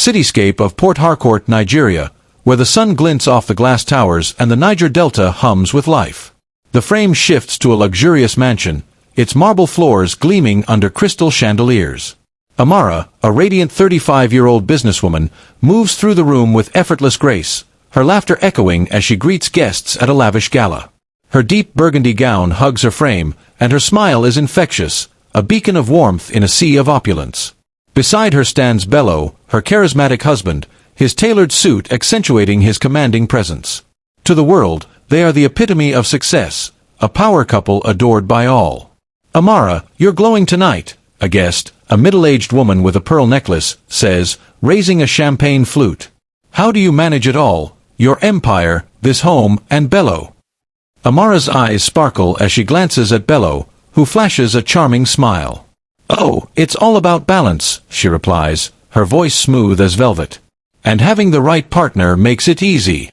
cityscape of Port Harcourt, Nigeria, where the sun glints off the glass towers and the Niger Delta hums with life. The frame shifts to a luxurious mansion, its marble floors gleaming under crystal chandeliers. Amara, a radiant 35-year-old businesswoman, moves through the room with effortless grace, her laughter echoing as she greets guests at a lavish gala. Her deep burgundy gown hugs her frame, and her smile is infectious, a beacon of warmth in a sea of opulence. Beside her stands Bello, her charismatic husband, his tailored suit accentuating his commanding presence. To the world, they are the epitome of success, a power couple adored by all. "Amara, you're glowing tonight," a guest, a middle-aged woman with a pearl necklace, says, raising a champagne flute. "How do you manage it all, your empire, this home, and Bello?" Amara's eyes sparkle as she glances at Bello, who flashes a charming smile. "Oh, it's all about balance," she replies, her voice smooth as velvet. "And having the right partner makes it easy."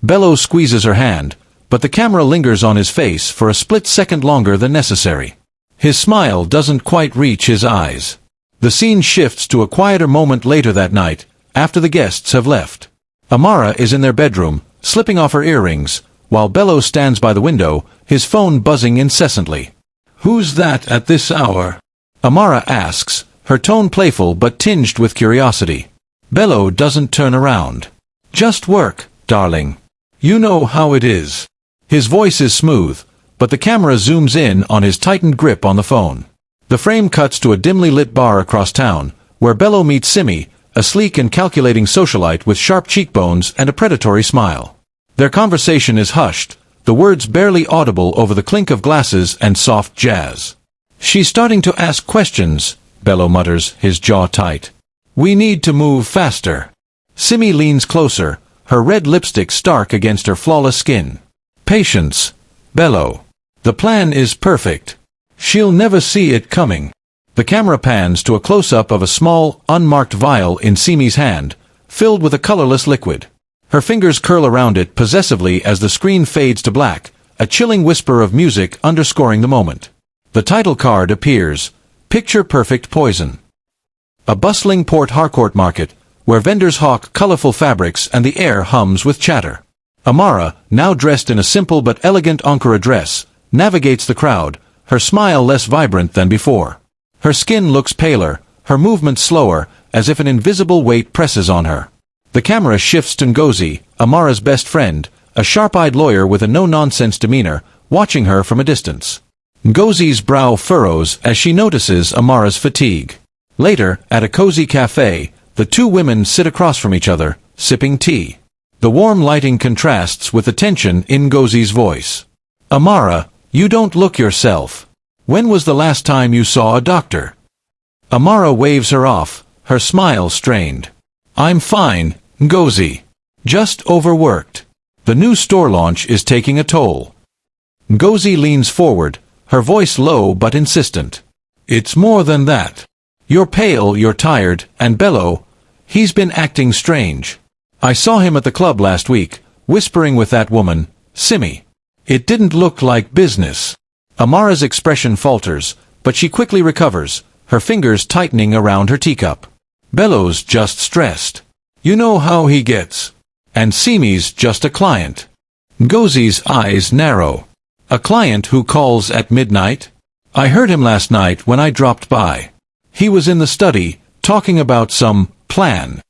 Bello squeezes her hand, but the camera lingers on his face for a split second longer than necessary. His smile doesn't quite reach his eyes. The scene shifts to a quieter moment later that night, after the guests have left. Amara is in their bedroom, slipping off her earrings, while Bello stands by the window, his phone buzzing incessantly. "Who's that at this hour?" Amara asks, her tone playful but tinged with curiosity. Bello doesn't turn around. "Just work, darling. You know how it is." His voice is smooth, but the camera zooms in on his tightened grip on the phone. The frame cuts to a dimly lit bar across town, where Bello meets Simi, a sleek and calculating socialite with sharp cheekbones and a predatory smile. Their conversation is hushed, the words barely audible over the clink of glasses and soft jazz. "She's starting to ask questions," Bello mutters, his jaw tight. "We need to move faster." Simi leans closer, her red lipstick stark against her flawless skin. "Patience, Bello. The plan is perfect. She'll never see it coming." The camera pans to a close-up of a small, unmarked vial in Simi's hand, filled with a colorless liquid. Her fingers curl around it possessively as the screen fades to black, a chilling whisper of music underscoring the moment. The title card appears, "Picture-Perfect Poison." A bustling Port Harcourt market, where vendors hawk colorful fabrics and the air hums with chatter. Amara, now dressed in a simple but elegant Ankara dress, navigates the crowd, her smile less vibrant than before. Her skin looks paler, her movements slower, as if an invisible weight presses on her. The camera shifts to Ngozi, Amara's best friend, a sharp-eyed lawyer with a no-nonsense demeanor, watching her from a distance. Ngozi's brow furrows as she notices Amara's fatigue. Later, at a cozy cafe, the two women sit across from each other, sipping tea. The warm lighting contrasts with the tension in Ngozi's voice. "Amara, you don't look yourself. When was the last time you saw a doctor?" Amara waves her off, her smile strained. "I'm fine, Ngozi. Just overworked. The new store launch is taking a toll." Ngozi leans forward, her voice low but insistent. "It's more than that. You're pale, you're tired, and Bello, he's been acting strange. I saw him at the club last week, whispering with that woman, Simi. It didn't look like business." Amara's expression falters, but she quickly recovers, her fingers tightening around her teacup. "Bello's just stressed. You know how he gets. And Simi's just a client." Ngozi's eyes narrow. "A client who calls at midnight? I heard him last night when I dropped by. He was in the study, talking about some plan."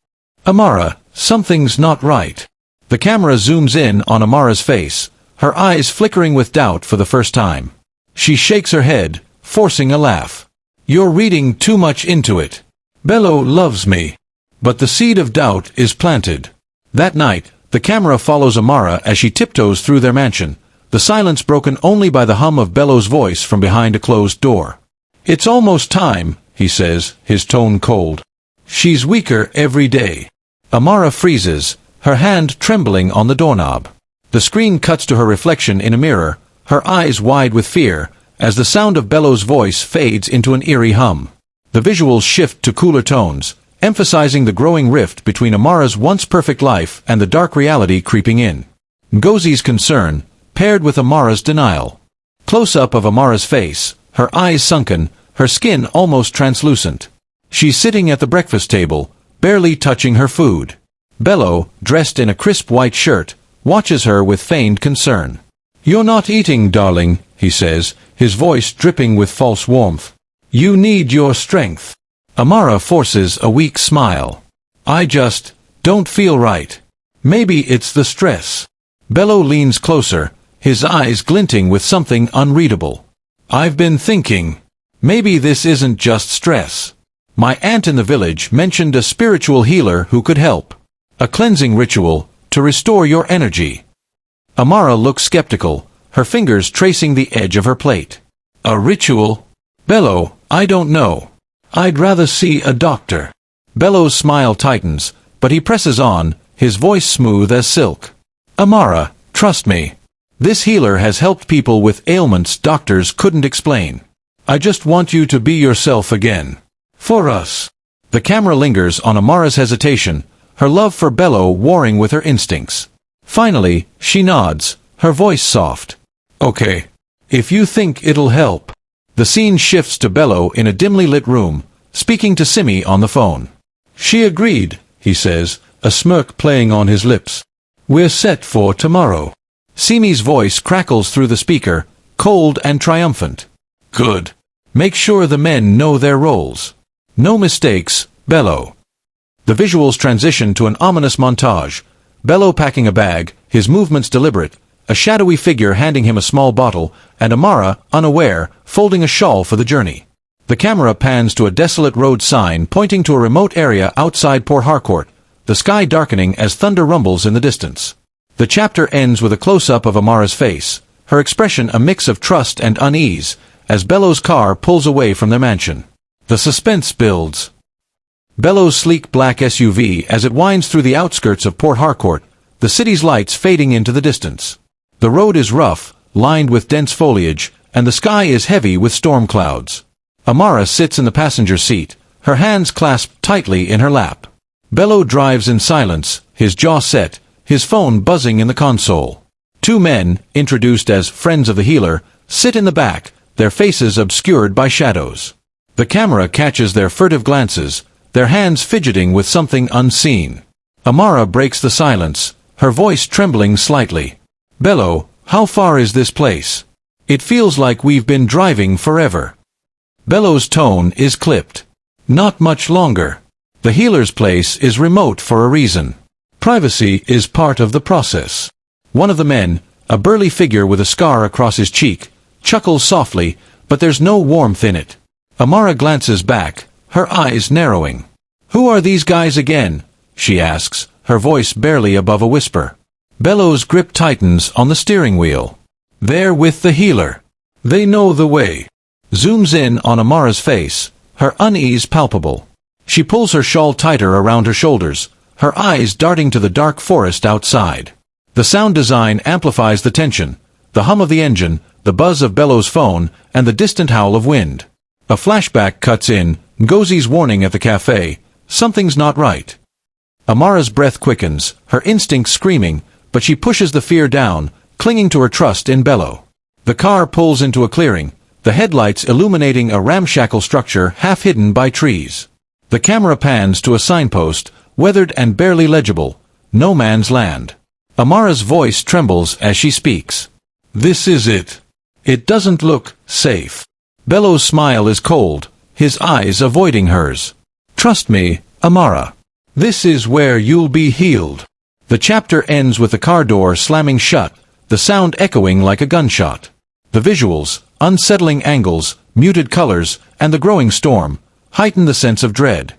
"Amara, something's not right." The camera zooms in on Amara's face, her eyes flickering with doubt for the first time. She shakes her head, forcing a laugh. "You're reading too much into it. Bello loves me." But the seed of doubt is planted. That night, the camera follows Amara as she tiptoes through their mansion, the silence broken only by the hum of Bello's voice from behind a closed door. "It's almost time," he says, his tone cold. "She's weaker every day." Amara freezes, her hand trembling on the doorknob. The screen cuts to her reflection in a mirror, her eyes wide with fear, as the sound of Bello's voice fades into an eerie hum. The visuals shift to cooler tones, emphasizing the growing rift between Amara's once-perfect life and the dark reality creeping in. Ngozi's concern, paired with Amara's denial. Close-up of Amara's face, her eyes sunken, her skin almost translucent. She's sitting at the breakfast table, barely touching her food. Bello, dressed in a crisp white shirt, watches her with feigned concern. "You're not eating, darling," he says, his voice dripping with false warmth. "You need your strength." Amara forces a weak smile. "I just don't feel right. Maybe it's the stress." Bello leans closer, his eyes glinting with something unreadable. "I've been thinking, maybe this isn't just stress. My aunt in the village mentioned a spiritual healer who could help. A cleansing ritual to restore your energy." Amara looks skeptical, her fingers tracing the edge of her plate. "A ritual? Bello, I don't know. I'd rather see a doctor." Bello's smile tightens, but he presses on, his voice smooth as silk. "Amara, trust me. This healer has helped people with ailments doctors couldn't explain. I just want you to be yourself again. For us." The camera lingers on Amara's hesitation, her love for Bello warring with her instincts. Finally, she nods, her voice soft. "Okay. If you think it'll help." The scene shifts to Bello in a dimly lit room, speaking to Simi on the phone. "She agreed," he says, a smirk playing on his lips. "We're set for tomorrow." Simi's voice crackles through the speaker, cold and triumphant. "Good. Make sure the men know their roles. No mistakes, Bello." The visuals transition to an ominous montage. Bello packing a bag, his movements deliberate, a shadowy figure handing him a small bottle, and Amara, unaware, folding a shawl for the journey. The camera pans to a desolate road sign pointing to a remote area outside Port Harcourt, the sky darkening as thunder rumbles in the distance. The chapter ends with a close-up of Amara's face, her expression a mix of trust and unease, as Bello's car pulls away from their mansion. The suspense builds. Bello's sleek black SUV as it winds through the outskirts of Port Harcourt, the city's lights fading into the distance. The road is rough, lined with dense foliage, and the sky is heavy with storm clouds. Amara sits in the passenger seat, her hands clasped tightly in her lap. Bello drives in silence, his jaw set, his phone buzzing in the console. Two men, introduced as friends of the healer, sit in the back, their faces obscured by shadows. The camera catches their furtive glances, their hands fidgeting with something unseen. Amara breaks the silence, her voice trembling slightly. "Bello, how far is this place? It feels like we've been driving forever." Bello's tone is clipped. "Not much longer. The healer's place is remote for a reason. Privacy is part of the process." One of the men, a burly figure with a scar across his cheek, chuckles softly, but there's no warmth in it. Amara glances back, her eyes narrowing. "Who are these guys again?" she asks, her voice barely above a whisper. Bello's grip tightens on the steering wheel. "They're with the healer. They know the way." Zooms in on Amara's face, her unease palpable. She pulls her shawl tighter around her shoulders, her eyes darting to the dark forest outside. The sound design amplifies the tension, the hum of the engine, the buzz of Bello's phone, and the distant howl of wind. A flashback cuts in, Ngozi's warning at the cafe, "Something's not right." Amara's breath quickens, her instincts screaming, but she pushes the fear down, clinging to her trust in Bello. The car pulls into a clearing, the headlights illuminating a ramshackle structure half hidden by trees. The camera pans to a signpost, weathered and barely legible, "No Man's Land." Amara's voice trembles as she speaks. "This is it. It doesn't look safe." Bello's smile is cold, his eyes avoiding hers. "Trust me, Amara. This is where you'll be healed." The chapter ends with the car door slamming shut, the sound echoing like a gunshot. The visuals, unsettling angles, muted colors, and the growing storm, heighten the sense of dread.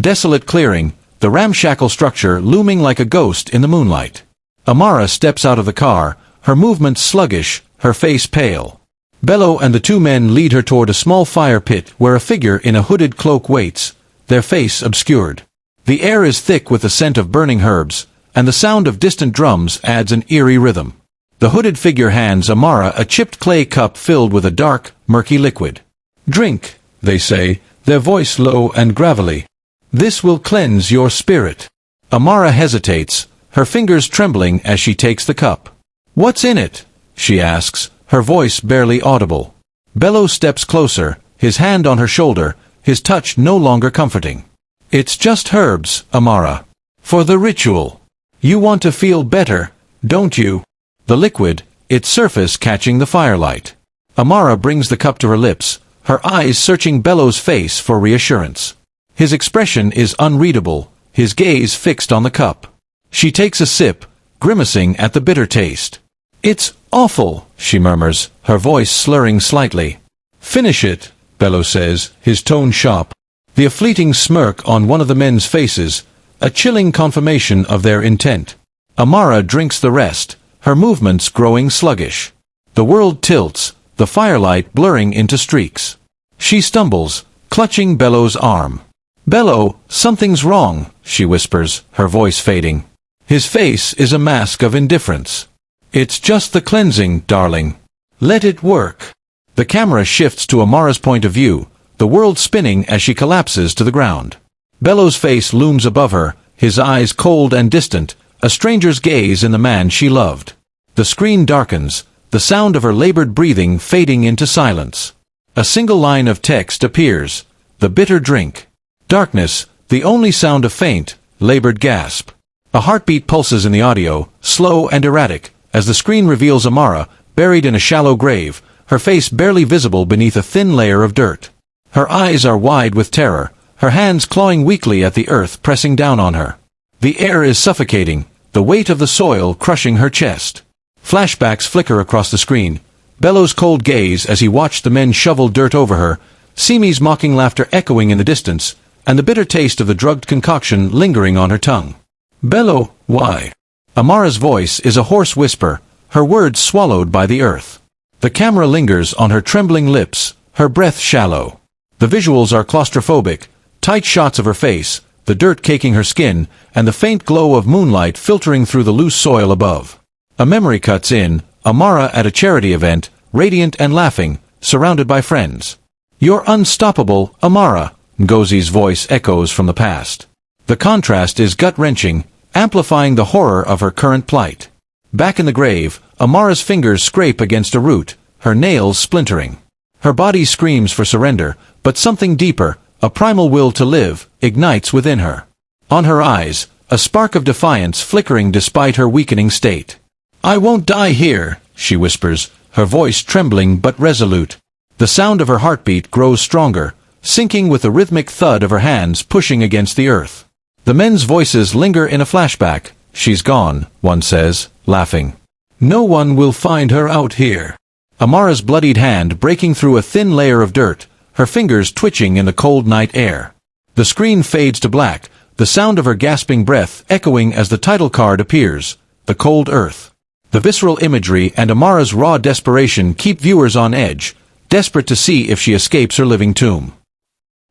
Desolate clearing, the ramshackle structure looming like a ghost in the moonlight. Amara steps out of the car, her movements sluggish, her face pale. Bello and the two men lead her toward a small fire pit where a figure in a hooded cloak waits, their face obscured. The air is thick with the scent of burning herbs, and the sound of distant drums adds an eerie rhythm. The hooded figure hands Amara a chipped clay cup filled with a dark, murky liquid. "Drink," they say, their voice low and gravelly. "This will cleanse your spirit." Amara hesitates, her fingers trembling as she takes the cup. "What's in it?" she asks, her voice barely audible. Bello steps closer, his hand on her shoulder, his touch no longer comforting. It's just herbs, Amara. For the ritual. You want to feel better, don't you? The liquid, its surface catching the firelight. Amara brings the cup to her lips, her eyes searching Bello's face for reassurance. His expression is unreadable, his gaze fixed on the cup. She takes a sip, grimacing at the bitter taste. It's awful, she murmurs, her voice slurring slightly. Finish it, Bello says, his tone sharp. The fleeting smirk on one of the men's faces, a chilling confirmation of their intent. Amara drinks the rest, her movements growing sluggish. The world tilts, the firelight blurring into streaks. She stumbles, clutching Bello's arm. Bello, something's wrong, she whispers, her voice fading. His face is a mask of indifference. It's just the cleansing, darling. Let it work. The camera shifts to Amara's point of view, the world spinning as she collapses to the ground. Bello's face looms above her, his eyes cold and distant, a stranger's gaze in the man she loved. The screen darkens, the sound of her labored breathing fading into silence. A single line of text appears, the bitter drink. Darkness, the only sound a faint, labored gasp. A heartbeat pulses in the audio, slow and erratic, as the screen reveals Amara, buried in a shallow grave, her face barely visible beneath a thin layer of dirt. Her eyes are wide with terror, her hands clawing weakly at the earth pressing down on her. The air is suffocating, the weight of the soil crushing her chest. Flashbacks flicker across the screen, Bello's cold gaze as he watched the men shovel dirt over her, Simi's mocking laughter echoing in the distance, and the bitter taste of the drugged concoction lingering on her tongue. Bello, why? Amara's voice is a hoarse whisper, her words swallowed by the earth. The camera lingers on her trembling lips, her breath shallow. The visuals are claustrophobic, tight shots of her face, the dirt caking her skin, and the faint glow of moonlight filtering through the loose soil above. A memory cuts in, Amara at a charity event, radiant and laughing, surrounded by friends. You're unstoppable, Amara, Ngozi's voice echoes from the past. The contrast is gut-wrenching, amplifying the horror of her current plight. Back in the grave, Amara's fingers scrape against a root, her nails splintering. Her body screams for surrender, but something deeper, a primal will to live, ignites within her. On her eyes, a spark of defiance flickering despite her weakening state. I won't die here, she whispers, her voice trembling but resolute. The sound of her heartbeat grows stronger, sinking with the rhythmic thud of her hands pushing against the earth. The men's voices linger in a flashback. She's gone, one says, laughing. No one will find her out here. Amara's bloodied hand breaking through a thin layer of dirt, her fingers twitching in the cold night air. The screen fades to black, the sound of her gasping breath echoing as the title card appears, The Cold Earth. The visceral imagery and Amara's raw desperation keep viewers on edge, desperate to see if she escapes her living tomb.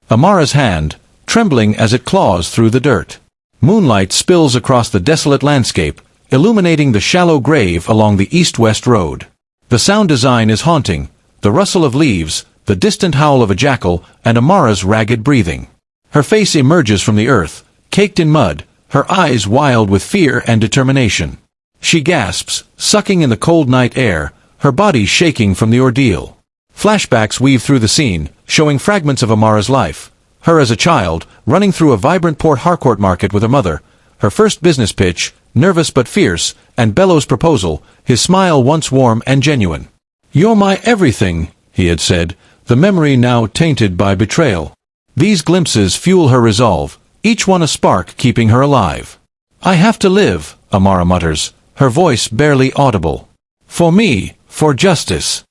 Amara's hand, trembling as it claws through the dirt. Moonlight spills across the desolate landscape, illuminating the shallow grave along the east-west road. The sound design is haunting, the rustle of leaves, the distant howl of a jackal, and Amara's ragged breathing. Her face emerges from the earth, caked in mud, her eyes wild with fear and determination. She gasps, sucking in the cold night air, her body shaking from the ordeal. Flashbacks weave through the scene, showing fragments of Amara's life. Her as a child, running through a vibrant Port Harcourt market with her mother, her first business pitch, nervous but fierce, and Bello's proposal, his smile once warm and genuine. You're my everything, he had said, the memory now tainted by betrayal. These glimpses fuel her resolve, each one a spark keeping her alive. I have to live, Amara mutters, her voice barely audible. For me, for justice.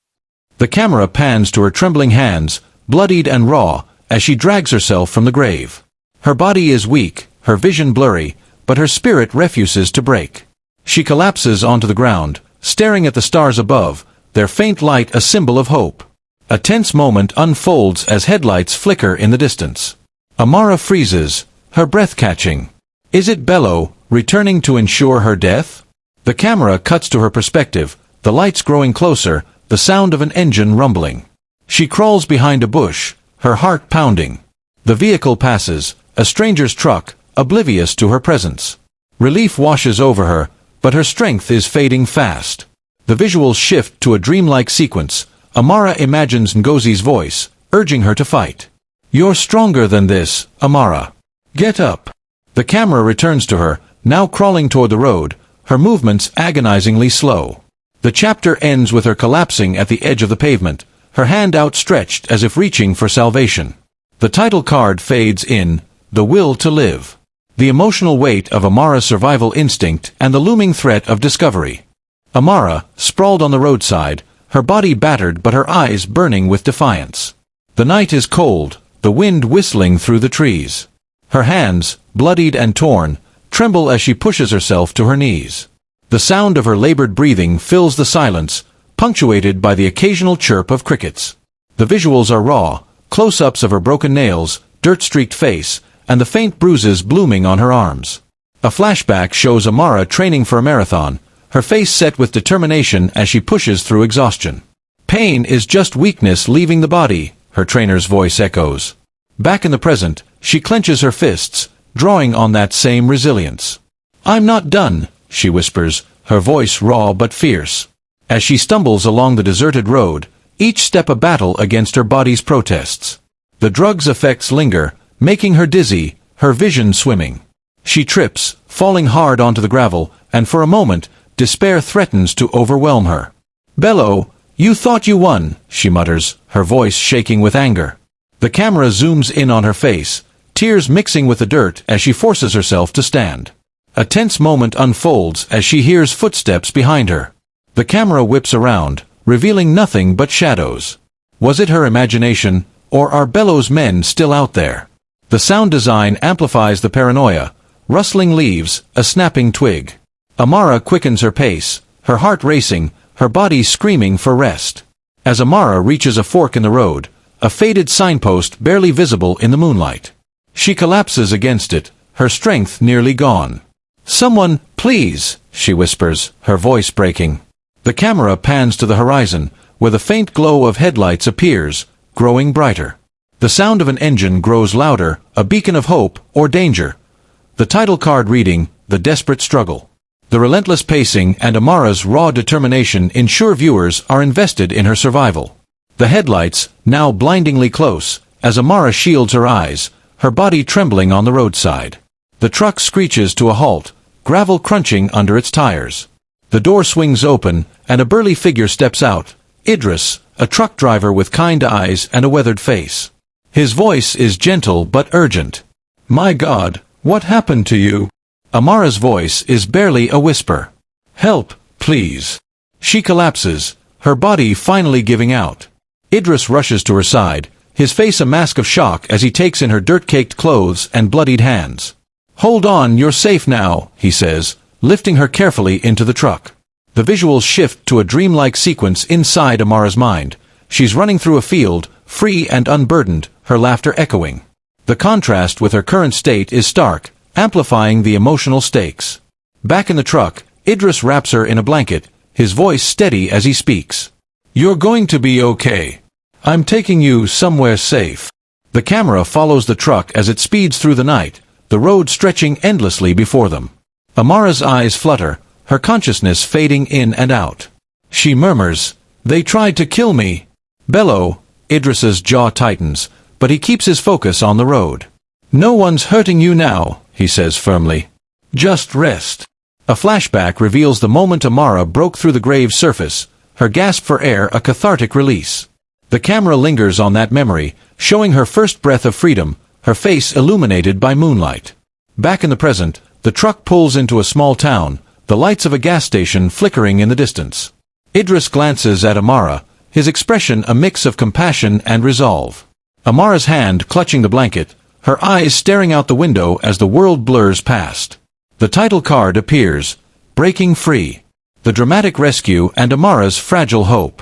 The camera pans to her trembling hands, bloodied and raw, as she drags herself from the grave. Her body is weak, her vision blurry, but her spirit refuses to break. She collapses onto the ground, staring at the stars above, their faint light a symbol of hope. A tense moment unfolds as headlights flicker in the distance. Amara freezes, her breath catching. Is it Bello, returning to ensure her death? The camera cuts to her perspective, the lights growing closer, the sound of an engine rumbling. She crawls behind a bush, her heart pounding. The vehicle passes, a stranger's truck, oblivious to her presence. Relief washes over her, but her strength is fading fast. The visuals shift to a dreamlike sequence. Amara imagines Ngozi's voice, urging her to fight. You're stronger than this, Amara. Get up. The camera returns to her, now crawling toward the road, her movements agonizingly slow. The chapter ends with her collapsing at the edge of the pavement, her hand outstretched as if reaching for salvation. The title card fades in, The Will to Live. The emotional weight of Amara's survival instinct and the looming threat of discovery. Amara, sprawled on the roadside, her body battered but her eyes burning with defiance. The night is cold, the wind whistling through the trees. Her hands, bloodied and torn, tremble as she pushes herself to her knees. The sound of her labored breathing fills the silence, punctuated by the occasional chirp of crickets. The visuals are raw, close-ups of her broken nails, dirt-streaked face, and the faint bruises blooming on her arms. A flashback shows Amara training for a marathon, her face set with determination as she pushes through exhaustion. Pain is just weakness leaving the body, her trainer's voice echoes. Back in the present, she clenches her fists, drawing on that same resilience. I'm not done, she whispers, her voice raw but fierce. As she stumbles along the deserted road, each step a battle against her body's protests. The drug's effects linger, making her dizzy, her vision swimming. She trips, falling hard onto the gravel, and for a moment, despair threatens to overwhelm her. Bello, you thought you won, she mutters, her voice shaking with anger. The camera zooms in on her face, tears mixing with the dirt as she forces herself to stand. A tense moment unfolds as she hears footsteps behind her. The camera whips around, revealing nothing but shadows. Was it her imagination, or are Bello's men still out there? The sound design amplifies the paranoia, rustling leaves, a snapping twig. Amara quickens her pace, her heart racing, her body screaming for rest. As Amara reaches a fork in the road, a faded signpost barely visible in the moonlight. She collapses against it, her strength nearly gone. Someone, please, she whispers, her voice breaking. The camera pans to the horizon, where the faint glow of headlights appears, growing brighter. The sound of an engine grows louder, a beacon of hope or danger. The title card reading, The Desperate Struggle. The relentless pacing and Amara's raw determination ensure viewers are invested in her survival. The headlights, now blindingly close, as Amara shields her eyes, her body trembling on the roadside. The truck screeches to a halt, gravel crunching under its tires. The door swings open, and a burly figure steps out, Idris, a truck driver with kind eyes and a weathered face. His voice is gentle but urgent. My God, what happened to you? Amara's voice is barely a whisper. Help, please. She collapses, her body finally giving out. Idris rushes to her side, his face a mask of shock as he takes in her dirt-caked clothes and bloodied hands. Hold on, you're safe now, he says, lifting her carefully into the truck. The visuals shift to a dreamlike sequence inside Amara's mind. She's running through a field, free and unburdened, her laughter echoing. The contrast with her current state is stark, amplifying the emotional stakes. Back in the truck, Idris wraps her in a blanket, his voice steady as he speaks. You're going to be okay. I'm taking you somewhere safe. The camera follows the truck as it speeds through the night, the road stretching endlessly before them. Amara's eyes flutter, her consciousness fading in and out. She murmurs, They tried to kill me. Bello, Idris's jaw tightens, but he keeps his focus on the road. No one's hurting you now, he says firmly. Just rest. A flashback reveals the moment Amara broke through the grave's surface, her gasp for air a cathartic release. The camera lingers on that memory, showing her first breath of freedom, her face illuminated by moonlight. Back in the present, the truck pulls into a small town, the lights of a gas station flickering in the distance. Idris glances at Amara, his expression a mix of compassion and resolve. Amara's hand clutching the blanket, her eyes staring out the window as the world blurs past. The title card appears, Breaking Free. The dramatic rescue and Amara's fragile hope.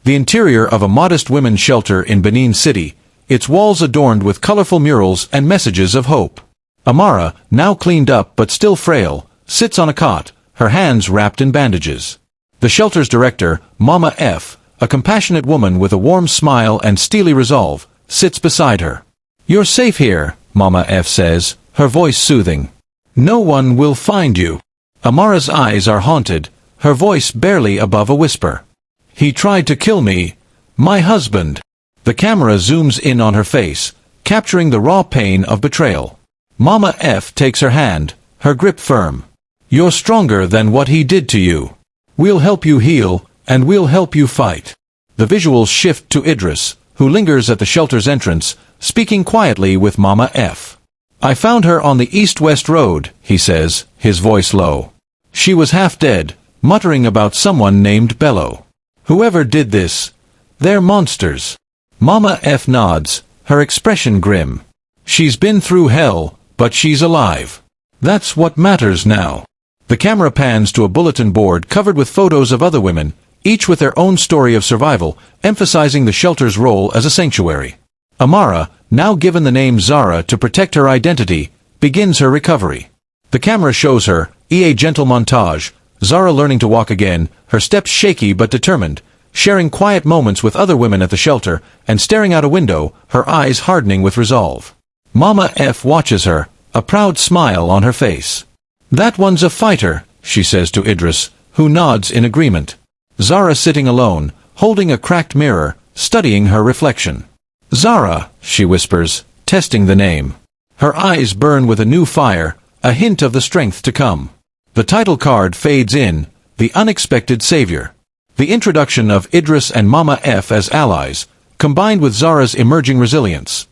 The interior of a modest women's shelter in Benin City, its walls adorned with colorful murals and messages of hope. Amara, now cleaned up but still frail, sits on a cot, her hands wrapped in bandages. The shelter's director, Mama F., a compassionate woman with a warm smile and steely resolve, sits beside her. You're safe here, Mama F. says, her voice soothing. No one will find you. Amara's eyes are haunted, her voice barely above a whisper. He tried to kill me. My husband. The camera zooms in on her face, capturing the raw pain of betrayal. Mama F takes her hand, her grip firm. You're stronger than what he did to you. We'll help you heal, and we'll help you fight. The visuals shift to Idris, who lingers at the shelter's entrance, speaking quietly with Mama F. I found her on the east-west road, he says, his voice low. She was half dead, muttering about someone named Bello. Whoever did this, they're monsters. Mama F nods, her expression grim. She's been through hell, but she's alive. That's what matters now. The camera pans to a bulletin board covered with photos of other women, each with their own story of survival, emphasizing the shelter's role as a sanctuary. Amara, now given the name Zara to protect her identity, begins her recovery. The camera shows her, a gentle montage, Zara learning to walk again, her steps shaky but determined, sharing quiet moments with other women at the shelter, and staring out a window, her eyes hardening with resolve. Mama F watches her, a proud smile on her face. That one's a fighter, she says to Idris, who nods in agreement. Zara sitting alone, holding a cracked mirror, studying her reflection. Zara, she whispers, testing the name. Her eyes burn with a new fire, a hint of the strength to come. The title card fades in, the unexpected savior. The introduction of Idris and Mama F as allies, combined with Zara's emerging resilience.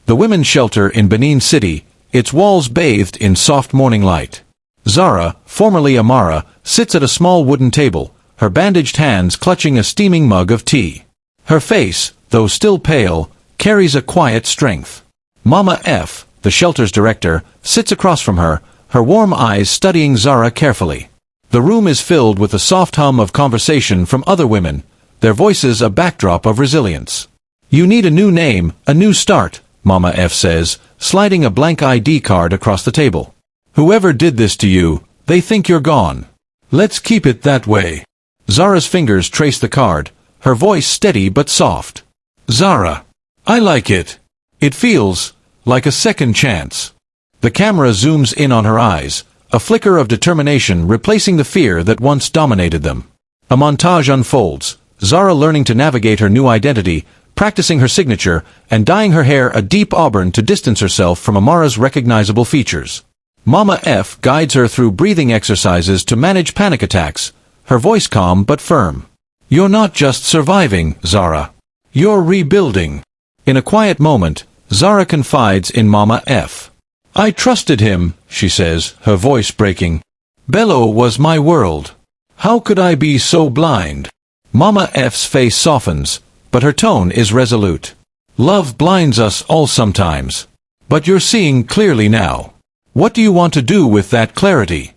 The women's shelter in Benin City, its walls bathed in soft morning light. Zara, formerly Amara, sits at a small wooden table, her bandaged hands clutching a steaming mug of tea. Her face, though still pale, carries a quiet strength. Mama F, the shelter's director, sits across from her, her warm eyes studying Zara carefully. The room is filled with the soft hum of conversation from other women, their voices a backdrop of resilience. You need a new name, a new start, Mama F says, sliding a blank ID card across the table. Whoever did this to you, they think you're gone. Let's keep it that way. Zara's fingers trace the card, her voice steady but soft. Zara. I like it. It feels like a second chance. The camera zooms in on her eyes, a flicker of determination replacing the fear that once dominated them. A montage unfolds, Zara learning to navigate her new identity, practicing her signature, and dyeing her hair a deep auburn to distance herself from Amara's recognizable features. Mama F guides her through breathing exercises to manage panic attacks, her voice calm but firm. You're not just surviving, Zara. You're rebuilding. In a quiet moment, Zara confides in Mama F. I trusted him, she says, her voice breaking. Bello was my world. How could I be so blind? Mama F's face softens, but her tone is resolute. Love blinds us all sometimes. But you're seeing clearly now. What do you want to do with that clarity?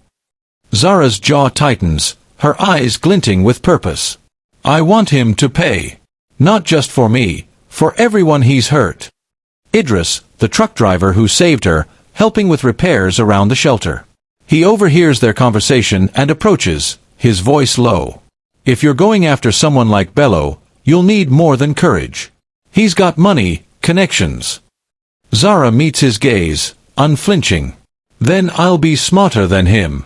Zara's jaw tightens, her eyes glinting with purpose. I want him to pay. Not just for me, for everyone he's hurt. Idris, the truck driver who saved her, helping with repairs around the shelter. He overhears their conversation and approaches, his voice low. If you're going after someone like Bello, you'll need more than courage. He's got money, connections. Zara meets his gaze, unflinching. Then I'll be smarter than him.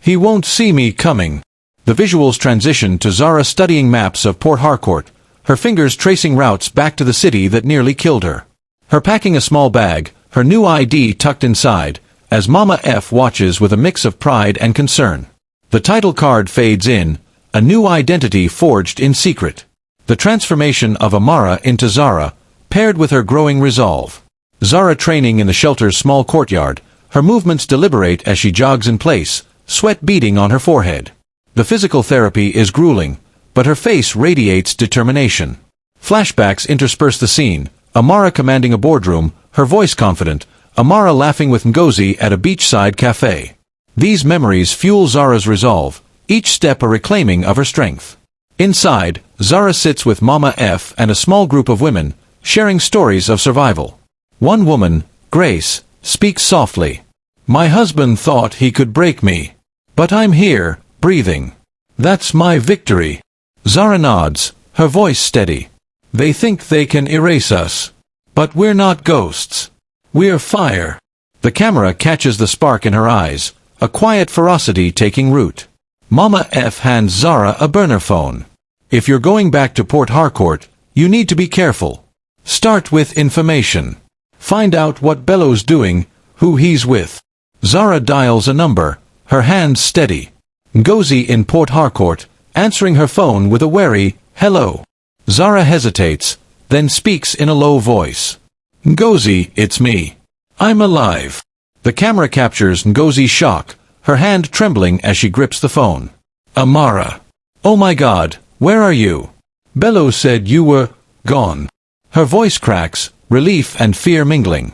He won't see me coming. The visuals transition to Zara studying maps of Port Harcourt, her fingers tracing routes back to the city that nearly killed her. Her packing a small bag, her new ID tucked inside, as Mama F watches with a mix of pride and concern. The title card fades in, a new identity forged in secret. The transformation of Amara into Zara, paired with her growing resolve. Zara training in the shelter's small courtyard, her movements deliberate as she jogs in place, sweat beading on her forehead. The physical therapy is grueling, but her face radiates determination. Flashbacks intersperse the scene, Amara commanding a boardroom, her voice confident, Amara laughing with Ngozi at a beachside cafe. These memories fuel Zara's resolve, each step a reclaiming of her strength. Inside, Zara sits with Mama F and a small group of women, sharing stories of survival. One woman, Grace, speaks softly. My husband thought he could break me. But I'm here, breathing. That's my victory. Zara nods, her voice steady. They think they can erase us. But we're not ghosts. We're fire. The camera catches the spark in her eyes, a quiet ferocity taking root. Mama F hands Zara a burner phone. If you're going back to Port Harcourt, you need to be careful. Start with information. Find out what Bello's doing, who he's with. Zara dials a number, her hands steady. Ngozi in Port Harcourt, answering her phone with a wary, "Hello." Zara hesitates, then speaks in a low voice. "Ngozi, it's me. I'm alive." The camera captures Ngozi's shock, her hand trembling as she grips the phone. "Amara. Oh my God, where are you? Bello said you were gone." Her voice cracks, relief and fear mingling.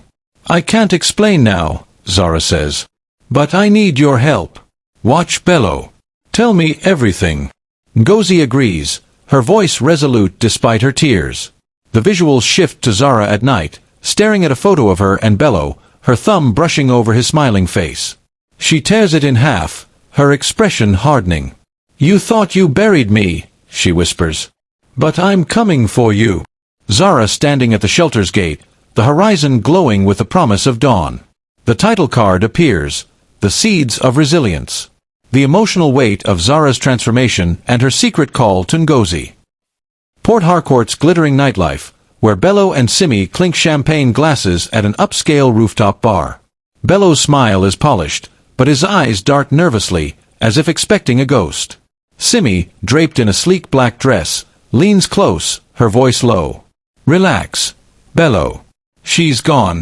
"I can't explain now," Zara says. "But I need your help. Watch Bello. Tell me everything." Ngozi agrees, her voice resolute despite her tears. The visuals shift to Zara at night, staring at a photo of her and Bello, her thumb brushing over his smiling face. She tears it in half, her expression hardening. "You thought you buried me," she whispers. "But I'm coming for you." Zara standing at the shelter's gate, the horizon glowing with the promise of dawn. The title card appears, The Seeds of Resilience. The emotional weight of Zara's transformation and her secret call to Ngozi. Port Harcourt's glittering nightlife, where Bello and Simi clink champagne glasses at an upscale rooftop bar. Bello's smile is polished, but his eyes dart nervously, as if expecting a ghost. Simi, draped in a sleek black dress, leans close, her voice low. "Relax, Bello. She's gone.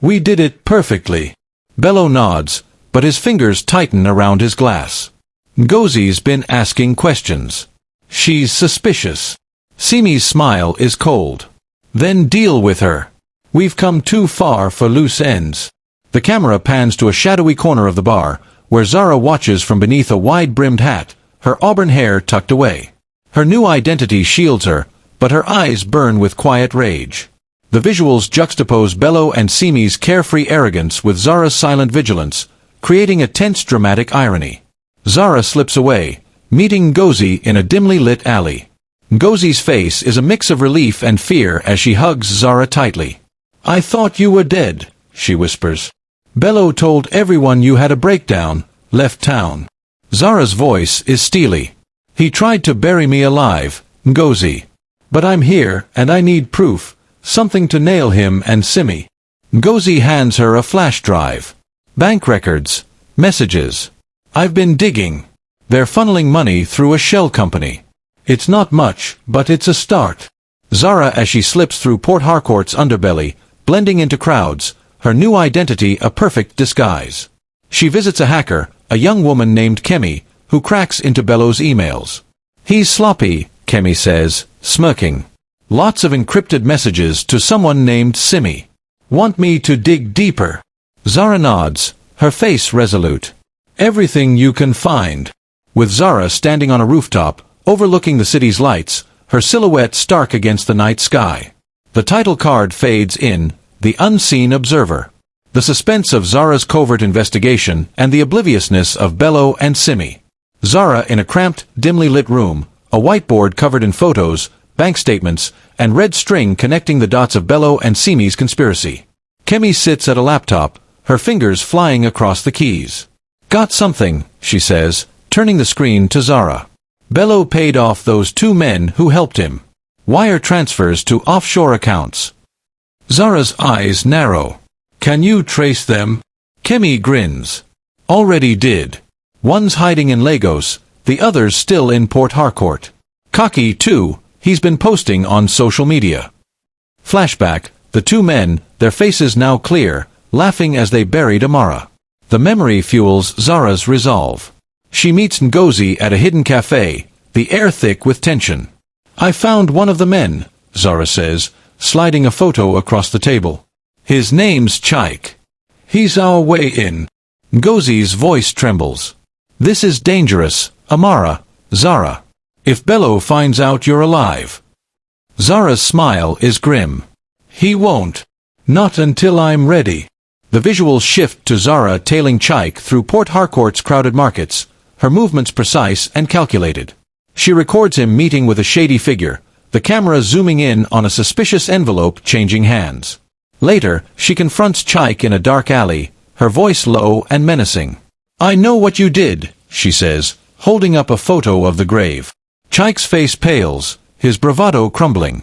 We did it perfectly." Bello nods, but his fingers tighten around his glass. Ngozi's been asking questions. She's suspicious. Simi's smile is cold. "Then deal with her. We've come too far for loose ends." The camera pans to a shadowy corner of the bar, where Zara watches from beneath a wide-brimmed hat, her auburn hair tucked away. Her new identity shields her, but her eyes burn with quiet rage. The visuals juxtapose Bello and Simi's carefree arrogance with Zara's silent vigilance, creating a tense dramatic irony. Zara slips away, meeting Ngozi in a dimly lit alley. Ngozi's face is a mix of relief and fear as she hugs Zara tightly. "I thought you were dead," she whispers. "Bello told everyone you had a breakdown, left town." Zara's voice is steely. "He tried to bury me alive, Ngozi. But I'm here, and I need proof, something to nail him and Simi." Ngozi hands her a flash drive. "Bank records, messages. I've been digging. They're funneling money through a shell company. It's not much, but it's a start." Zara as she slips through Port Harcourt's underbelly, blending into crowds, her new identity a perfect disguise. She visits a hacker, a young woman named Kemi, who cracks into Bello's emails. "He's sloppy," Kemi says, smirking. "Lots of encrypted messages to someone named Simi. Want me to dig deeper?" Zara nods, her face resolute. "Everything you can find." With Zara standing on a rooftop, overlooking the city's lights, her silhouette stark against the night sky. The title card fades in, The Unseen Observer. The suspense of Zara's covert investigation and the obliviousness of Bello and Simi. Zara in a cramped, dimly lit room, a whiteboard covered in photos, bank statements, and red string connecting the dots of Bello and Simi's conspiracy. Kemi sits at a laptop, her fingers flying across the keys. "Got something," she says, turning the screen to Zara. "Bello paid off those 2 men who helped him. Wire transfers to offshore accounts." Zara's eyes narrow. "Can you trace them?" Kemi grins. "Already did. One's hiding in Lagos, the other's still in Port Harcourt. Cocky too, he's been posting on social media." Flashback, the 2 men, their faces now clear, laughing as they buried Amara. The memory fuels Zara's resolve. She meets Ngozi at a hidden cafe, the air thick with tension. "I found one of the men," Zara says, sliding a photo across the table. "His name's Chaik. He's our way in." Ngozi's voice trembles. "This is dangerous, Amara, Zara. If Bello finds out you're alive." Zara's smile is grim. "He won't. Not until I'm ready." The visuals shift to Zara tailing Chaik through Port Harcourt's crowded markets, her movements precise and calculated. She records him meeting with a shady figure, the camera zooming in on a suspicious envelope changing hands. Later, she confronts Chaik in a dark alley, her voice low and menacing. "I know what you did," she says, holding up a photo of the grave. Chaik's face pales, his bravado crumbling.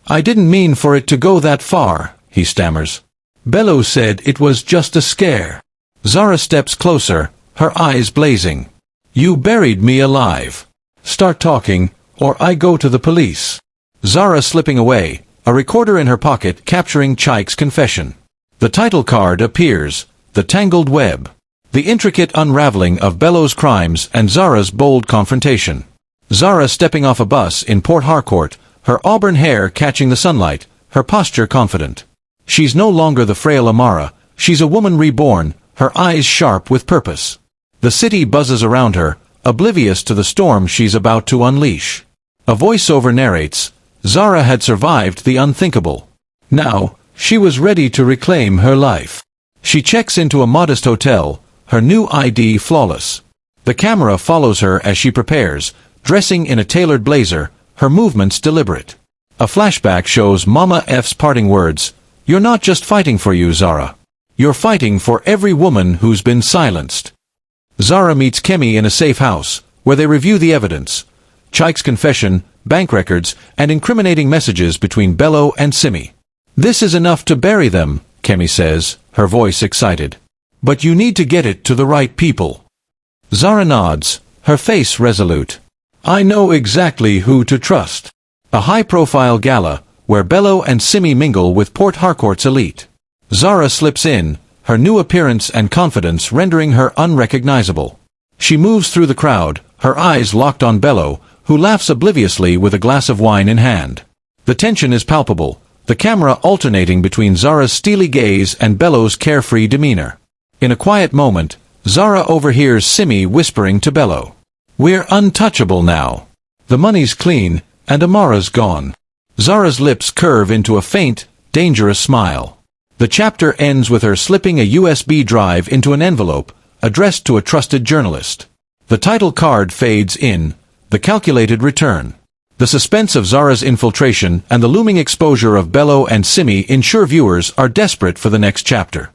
"I didn't mean for it to go that far," he stammers. Bello said it was just a scare. Zara steps closer, her eyes blazing. You buried me alive. Start talking, or I go to the police. Zara slipping away, a recorder in her pocket capturing Chaik's confession. The title card appears, The Tangled Web. The intricate unraveling of Bello's crimes and Zara's bold confrontation. Zara stepping off a bus in Port Harcourt, her auburn hair catching the sunlight, her posture confident. She's no longer the frail Amara, she's a woman reborn, her eyes sharp with purpose. The city buzzes around her, oblivious to the storm she's about to unleash. A voiceover narrates, Zara had survived the unthinkable. Now, she was ready to reclaim her life. She checks into a modest hotel, her new ID flawless. The camera follows her as she prepares, dressing in a tailored blazer, her movements deliberate. A flashback shows Mama F's parting words, You're not just fighting for you, Zara. You're fighting for every woman who's been silenced. Zara meets Kemi in a safe house, where they review the evidence. Chaik's confession, bank records, and incriminating messages between Bello and Simi. This is enough to bury them, Kemi says, her voice excited. But you need to get it to the right people. Zara nods, her face resolute. I know exactly who to trust. A high-profile gala, where Bello and Simi mingle with Port Harcourt's elite. Zara slips in, her new appearance and confidence rendering her unrecognizable. She moves through the crowd, her eyes locked on Bello, who laughs obliviously with a glass of wine in hand. The tension is palpable, the camera alternating between Zara's steely gaze and Bello's carefree demeanor. In a quiet moment, Zara overhears Simi whispering to Bello. We're untouchable now. The money's clean, and Amara's gone. Zara's lips curve into a faint, dangerous smile. The chapter ends with her slipping a USB drive into an envelope, addressed to a trusted journalist. The title card fades in, the calculated return. The suspense of Zara's infiltration and the looming exposure of Bello and Simi ensure viewers are desperate for the next chapter.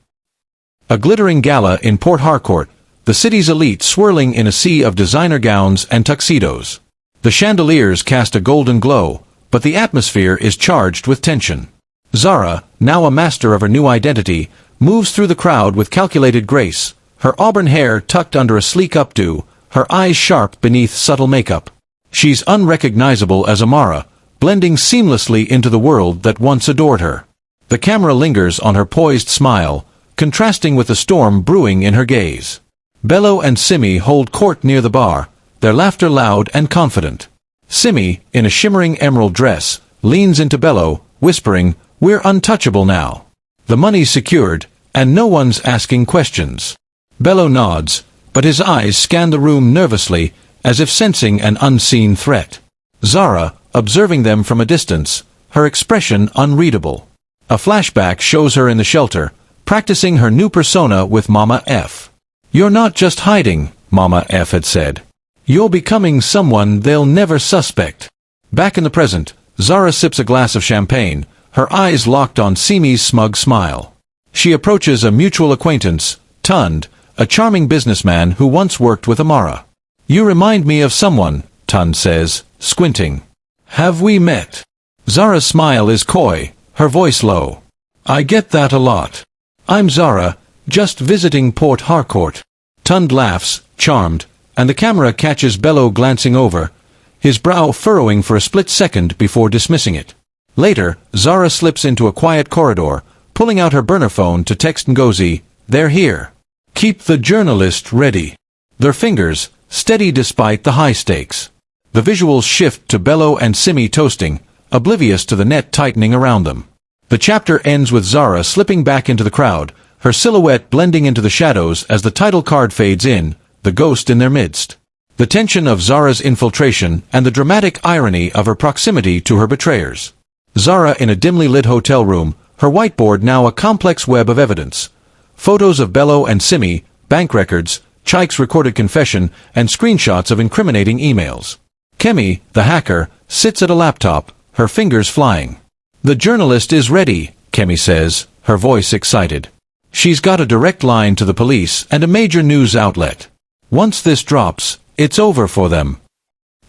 A glittering gala in Port Harcourt, the city's elite swirling in a sea of designer gowns and tuxedos. The chandeliers cast a golden glow, but the atmosphere is charged with tension. Zara, now a master of her new identity, moves through the crowd with calculated grace, her auburn hair tucked under a sleek updo, her eyes sharp beneath subtle makeup. She's unrecognizable as Amara, blending seamlessly into the world that once adored her. The camera lingers on her poised smile, contrasting with the storm brewing in her gaze. Bello and Simi hold court near the bar, their laughter loud and confident. Simi, in a shimmering emerald dress, leans into Bello, whispering, We're untouchable now. The money's secured, and no one's asking questions. Bello nods, but his eyes scan the room nervously, as if sensing an unseen threat. Zara, observing them from a distance, her expression unreadable. A flashback shows her in the shelter, practicing her new persona with Mama F. You're not just hiding, Mama F had said. You're becoming someone they'll never suspect. Back in the present, Zara sips a glass of champagne, her eyes locked on Simi's smug smile. She approaches a mutual acquaintance, Tund, a charming businessman who once worked with Amara. You remind me of someone, Tund says, squinting. Have we met? Zara's smile is coy, her voice low. I get that a lot. I'm Zara, just visiting Port Harcourt. Tund laughs, charmed, and the camera catches Bello glancing over, his brow furrowing for a split second before dismissing it. Later, Zara slips into a quiet corridor, pulling out her burner phone to text Ngozi, They're here. Keep the journalist ready. Their fingers, steady despite the high stakes. The visuals shift to Bello and Simi toasting, oblivious to the net tightening around them. The chapter ends with Zara slipping back into the crowd, her silhouette blending into the shadows as the title card fades in, the ghost in their midst. The tension of Zara's infiltration and the dramatic irony of her proximity to her betrayers. Zara in a dimly lit hotel room, her whiteboard now a complex web of evidence. Photos of Bello and Simi, bank records, Chaik's recorded confession, and screenshots of incriminating emails. Kemi, the hacker, sits at a laptop, her fingers flying. The journalist is ready, Kemi says, her voice excited. She's got a direct line to the police and a major news outlet. Once this drops, it's over for them.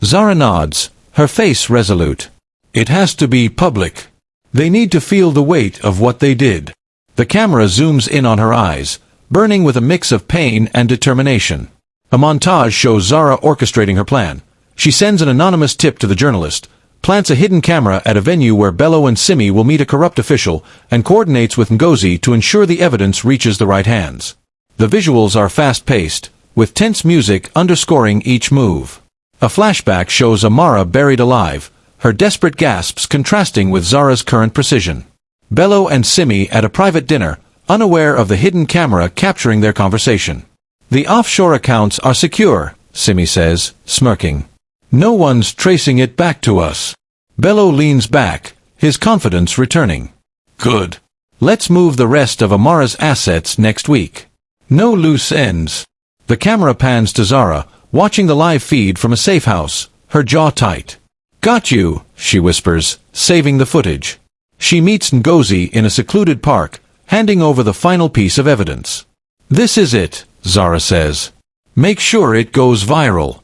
Zara nods, her face resolute. It has to be public. They need to feel the weight of what they did. The camera zooms in on her eyes, burning with a mix of pain and determination. A montage shows Zara orchestrating her plan. She sends an anonymous tip to the journalist, plants a hidden camera at a venue where Bello and Simi will meet a corrupt official, and coordinates with Ngozi to ensure the evidence reaches the right hands. The visuals are fast-paced, with tense music underscoring each move. A flashback shows Amara buried alive, her desperate gasps contrasting with Zara's current precision. Bello and Simi at a private dinner, unaware of the hidden camera capturing their conversation. The offshore accounts are secure, Simi says, smirking. No one's tracing it back to us. Bello leans back, his confidence returning. Good. Let's move the rest of Amara's assets next week. No loose ends. The camera pans to Zara, watching the live feed from a safe house, her jaw tight. Got you, she whispers, saving the footage. She meets Ngozi in a secluded park, handing over the final piece of evidence. This is it, Zara says. Make sure it goes viral.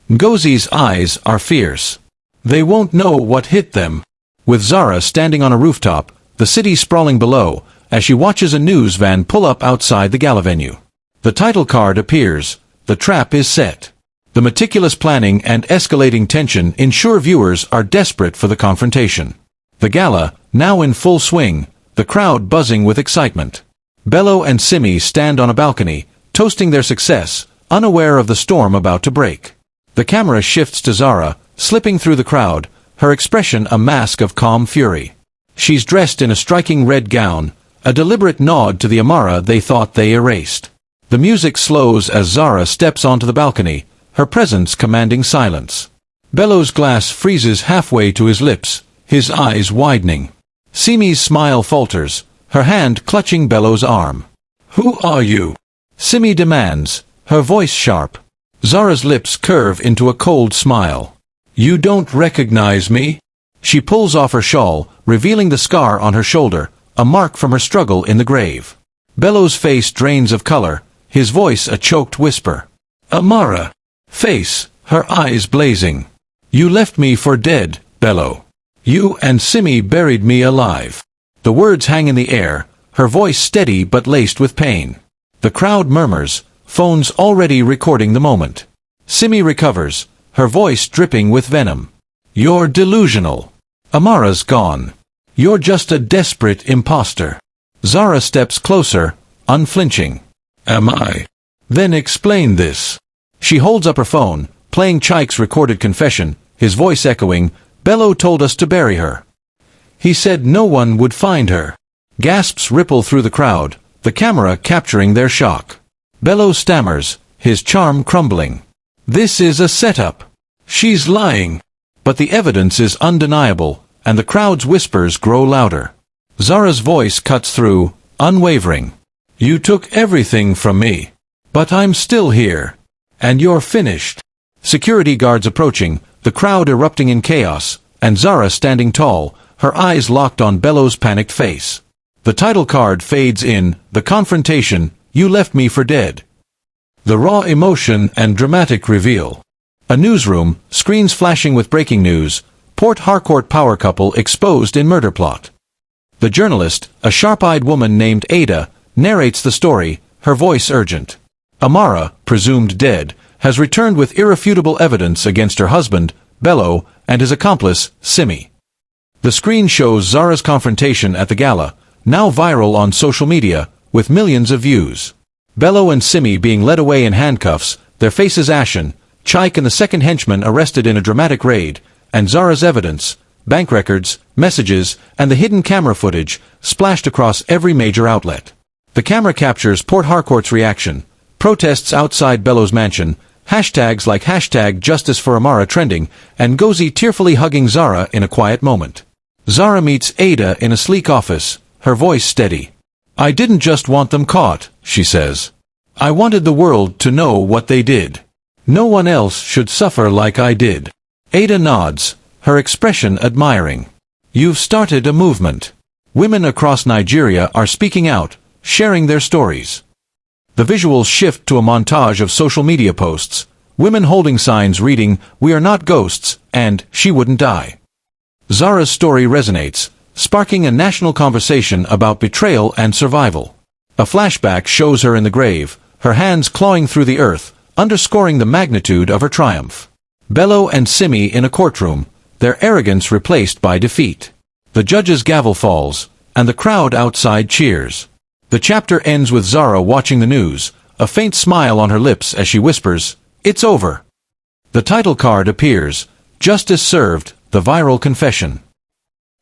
Ngozi's eyes are fierce. They won't know what hit them. With Zara standing on a rooftop, the city sprawling below, as she watches a news van pull up outside the gala venue. The title card appears. The trap is set. The meticulous planning and escalating tension ensure viewers are desperate for the confrontation. The gala, now in full swing, the crowd buzzing with excitement. Bello and Simi stand on a balcony, toasting their success, unaware of the storm about to break. The camera shifts to Zara, slipping through the crowd, her expression a mask of calm fury. She's dressed in a striking red gown, a deliberate nod to the Amara they thought they erased. The music slows as Zara steps onto the balcony, her presence commanding silence. Bello's glass freezes halfway to his lips, his eyes widening. Simi's smile falters, her hand clutching Bello's arm. Who are you? Simi demands, her voice sharp. Zara's lips curve into a cold smile. You don't recognize me? She pulls off her shawl, revealing the scar on her shoulder, a mark from her struggle in the grave. Bello's face drains of color, his voice a choked whisper. Amara. Face, her eyes blazing. You left me for dead, Bello. You and Simi buried me alive. The words hang in the air, her voice steady but laced with pain. The crowd murmurs, phones already recording the moment. Simi recovers, her voice dripping with venom. You're delusional. Amara's gone. You're just a desperate imposter. Zara steps closer, unflinching. Am I? Then explain this. She holds up her phone, playing Chaik's recorded confession, his voice echoing, Bello told us to bury her. He said no one would find her. Gasps ripple through the crowd, the camera capturing their shock. Bello stammers, his charm crumbling. This is a setup. She's lying. But the evidence is undeniable, and the crowd's whispers grow louder. Zara's voice cuts through, unwavering. You took everything from me. But I'm still here. And you're finished. Security guards approaching, the crowd erupting in chaos, and Zara standing tall, her eyes locked on Bello's panicked face. The title card fades in, the confrontation, you left me for dead. The raw emotion and dramatic reveal. A newsroom, screens flashing with breaking news, Port Harcourt power couple exposed in murder plot. The journalist, a sharp-eyed woman named Ada, narrates the story, her voice urgent. Amara, presumed dead, has returned with irrefutable evidence against her husband, Bello, and his accomplice, Simi. The screen shows Zara's confrontation at the gala, now viral on social media, with millions of views. Bello and Simi being led away in handcuffs, their faces ashen, Chaik and the second henchman arrested in a dramatic raid, and Zara's evidence, bank records, messages, and the hidden camera footage, splashed across every major outlet. The camera captures Port Harcourt's reaction, protests outside Bello's mansion, hashtags like hashtag Justice for Amara trending, and Ngozi tearfully hugging Zara in a quiet moment. Zara meets Ada in a sleek office, her voice steady. I didn't just want them caught, she says. I wanted the world to know what they did. No one else should suffer like I did. Ada nods, her expression admiring. You've started a movement. Women across Nigeria are speaking out, sharing their stories. The visuals shift to a montage of social media posts, women holding signs reading, "We are not ghosts," and "She wouldn't die." Zara's story resonates, sparking a national conversation about betrayal and survival. A flashback shows her in the grave, her hands clawing through the earth, underscoring the magnitude of her triumph. Bello and Simi in a courtroom, their arrogance replaced by defeat. The judge's gavel falls, and the crowd outside cheers. The chapter ends with Zara watching the news, a faint smile on her lips as she whispers, "It's over." The title card appears, "Justice Served, the Viral Confession."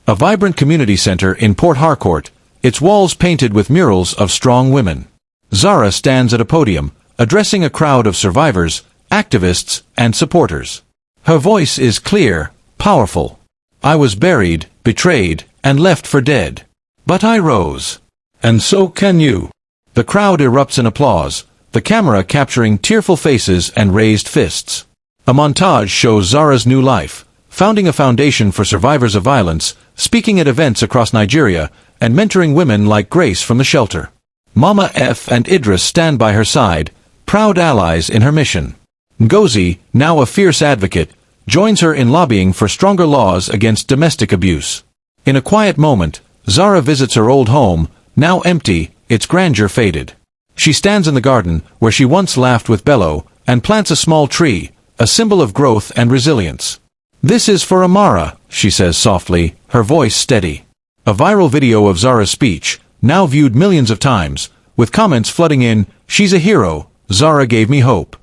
A vibrant community center in Port Harcourt, its walls painted with murals of strong women. Zara stands at a podium, addressing a crowd of survivors, activists, and supporters. Her voice is clear, powerful. "I was buried, betrayed, and left for dead. But I rose. And so can you." The crowd erupts in applause, the camera capturing tearful faces and raised fists. A montage shows Zara's new life, founding a foundation for survivors of violence, speaking at events across Nigeria, and mentoring women like Grace from the shelter. Mama F and Idris stand by her side, proud allies in her mission. Ngozi, now a fierce advocate, joins her in lobbying for stronger laws against domestic abuse. In a quiet moment, Zara visits her old home, now empty, its grandeur faded. She stands in the garden, where she once laughed with Bello, and plants a small tree, a symbol of growth and resilience. "This is for Amara," she says softly, her voice steady. A viral video of Zara's speech, now viewed millions of times, with comments flooding in, "She's a hero, Zara gave me hope."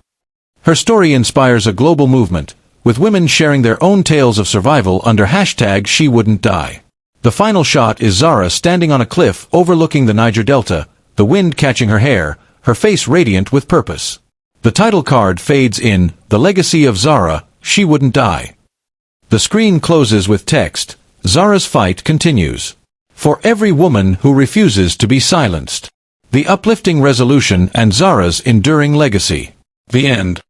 Her story inspires a global movement, with women sharing their own tales of survival under #SheWouldn'tDie. The final shot is Zara standing on a cliff overlooking the Niger Delta, the wind catching her hair, her face radiant with purpose. The title card fades in, "The Legacy of Zara, She Wouldn't Die." The screen closes with text, "Zara's fight continues. For every woman who refuses to be silenced. The uplifting resolution and Zara's enduring legacy." The end.